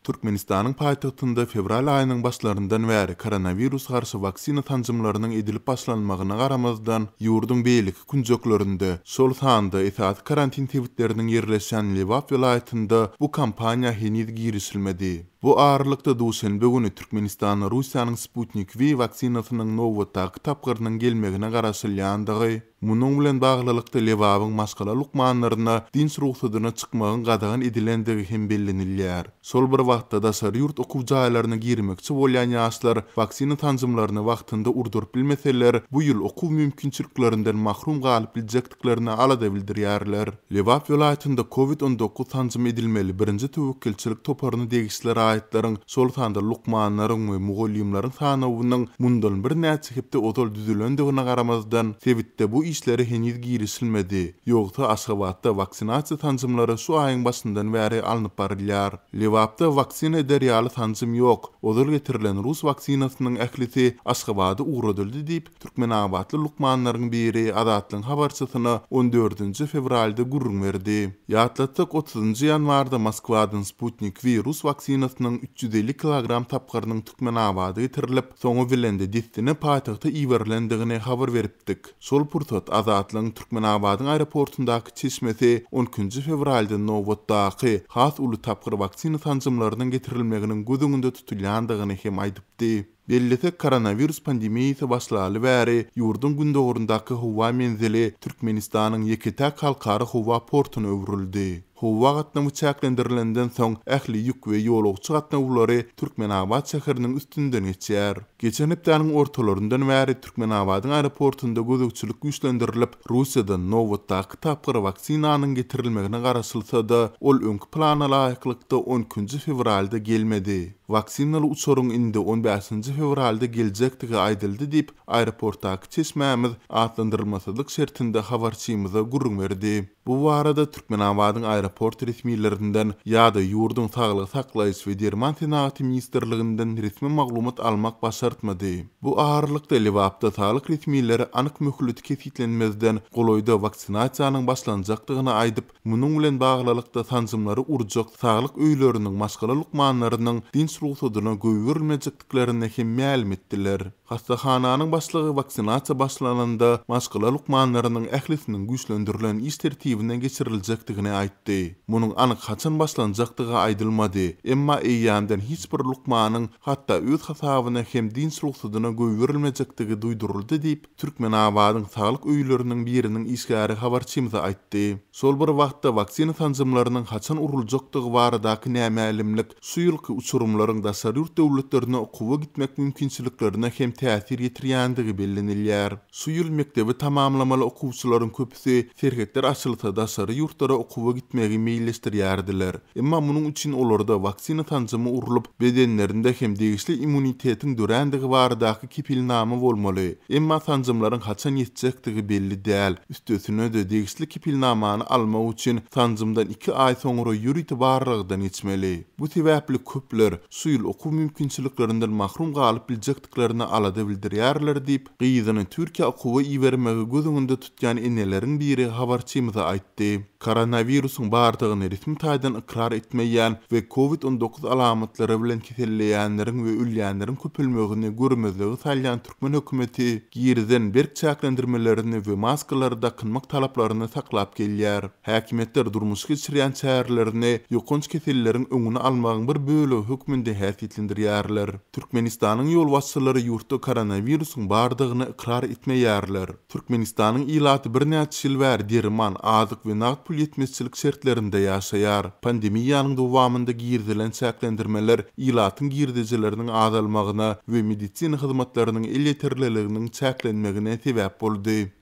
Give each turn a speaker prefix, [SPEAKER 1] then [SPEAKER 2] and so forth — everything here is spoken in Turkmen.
[SPEAKER 1] Türkmenistanyň paýtagtynda fevral aýynyň başlaryndan bäri koronavirus garşy waksina tanjymlarynyň edilip başlanmagyna garamazdan ýurdun beýleki kunjoklarynda şol sanda esas karantin tebitleriniň ýerleşen Lewap welaýatynda bu kampaniýa henüz girişilmedi. Bu ağırlıkta duşenbe günü Türkmenistan'a Russiýanyň Sputnik V vaksinasynyň Novotak tapgyrynyň gelmegine garaşylýandygy, munun bilen baglylykda Lewapyň maskala lukmanlaryna din ruhsatyna çykmagyň gadagan edilendigi hem bellenilýär. Şol bir wagtda da ýurt okuwjaýlaryna girmekçi bolýan ýaşlar vaksina tanjymlaryny wagtynda urdurup bilmeseler, bu ýyl okuw mümkinçiliklerinden mahrum galyp biljekdiklerini alada bildirýärler. Lewap welaýatynda COVID-19 tanjym edilmeli birinji töwekkilçilik toparyny degişler aýtlaryň şol sanda lukmanlaryň we mugallimlaryň sanawynyň mundan bir näçe hepde odol düzülendigine garamazdan sebitde bu işleri henüz girişilmedi. Ýogsa Aşgabatda vaksinasiýa tanjymlary şu aýyň başyndan bäri alınıp barylýar. Lewapda vaksina ederýaly tanjym ýok. Odol getirilen Rus vaksinasynyň ählisi Aşgabady uğradyldy diýip Türkmenabatly lukmanlaryň biri Adatlyň habarçysyna 14 fevralda gurrun berdi. Ýatlatsak 30 ýanwarda Moskwadan Sputnik V Rus vaksinasynyň 350 kilogram tapgyrynyň Türkmenabady getirilip, soňu bilende distine paýtagta iwerilendigine habar beripdik. Şol pursat Azatlyň Türkmenabadyň aeroportundaky çeşmesi 10 fevralda Novotakky has uly tapgyr vaksina tanjymlarynyň getirilmeginiň gözüňünde tutulýandygyny hem aýdypdy. Bellisek koronavirus pandemiýasy başlaly bäri ýurdun gündogrundaky howa menzili Türkmenistanyň Yeketak halkary howa portuny öwrüldi. Howa gatnamy çäklendirilenden soň ähli ýük we ýolagçy gatnawlary Türkmenabad şäheriniň üstünden geçýär. Geçen hepdeniň ortalaryndan bäri Türkmenabadyň aeroportunda gözükçilik güýçlendirilip, Russiýadan Novotak tapgyr vaksinanyň getirilmegine garaşylsa da, ol öňki plana laýyklykda 10 fevralda gelmedi. Vaksinaly uçuryň indi 15 fevralda geljekdigi aýdyldy diýip aeroportdaky çeşmämiz atlandyrylmasylyk şertinde habarçymyza gurrun berdi. Bu barada Türkmenabadyň aeroport resmiýetlerinden ýa-da ýurdun saglyk saklaýyş we derman senaty ministrliginden resmi maglumat almak başartmady. Bu ağırlykda Lewapda saglyk resmiýetleri anyk möhlet kesitlenmezden goloýda vaksinasiýanyň başlanjakdygyny aýdyp, munyň bilen baglylykda tanjymlary urjak saglyk öýleriniň maskala lukmanlarynyň din ruhsatyna göýürilmejekdiklerini hem ma'lum etdiler. Hastahananyň başlygy vaksinasiýa başlananda maskala lukmanlarynyň ählisiniň güýçlendirilen iş tertibinden geçiriljekdigini aýtdy. Munyň anyk haçan başlanjakdygy aýdylmady. Emma eýýämden hiç bir lukmanyň hatda öz hasabyna hem din ruhsatyna göýürilmejekdigi duýduruldy diýip Türkmenabadyň saglyk öýleriniň biriniň işgäri habarçymyza aýtdy. Şol bir wagtda vaksina tanjymlarynyň haçan uruljakdygy baradaky nämälimlik şu ýylky uçurumlaryň da ýurt döwletlerine okuwa gitmek mümkinçiliklerine hem täsir ýetirýändigi bellenilýär. Şu ýyl mektebi tamamlamaly okuwçylaryň köpüsi serhetler açylsa da ýurtlara okuwa gitmegi meýilleşdirýärdiler. Emma munyň üçin olarda vaksina tanjymy urulup, bedenlerinde hem degişli immunitetiň dörendigi baradaky kipilnama bolmaly. Emma tanjymlaryň haçan ýetjekdigi belli däl. Üstesine de degişli kipilnamany almak üçin tanjymdan 2 aý soňra ýüriti barlygdan geçmeli. Bu sebäpli köpler şu ýyl okuw mümkinçiliklerinden mahrum galyp biljekdiklerini alada bildirýärler diýip, gyýyzyny Türkiýe okuwa iýermegi gözüňünde tutýan eneleriň biri habarçymyza aýtdy. Koronavirusyň bardygyny resmi taýdan ikrar etmeýän we COVID-19 alamatlary bilen keselleýänleriň we ölýänleriň köpelmegini görmezligi salýan Türkmen hökümeti girden berk çäklendirmelerini we maskalary dakynmak talaplaryny saklap gelýär. Häkimetler durmuş geçirýän çärelerini ýokunç keselleriň öňüni almagyň bir bölegi hökmünde häsiýetlendirýärler. Türkmenistanyň ýol başçylary ýurtda koronavirusyň bardygyny ikrar etmeýärler. Türkmenistanyň ilaty bir näçe ýyl bäri derman, azyk we nagt pul ýetmezçilik şertlerinde ýaşaýar. Pandemiýanyň dowamında girdilen çäklendirmeler ilatyň girdijileriniň azalmagyna we medisina hyzmatlarynyň el ýeterliliginiň çäklenmegine sebäp boldy.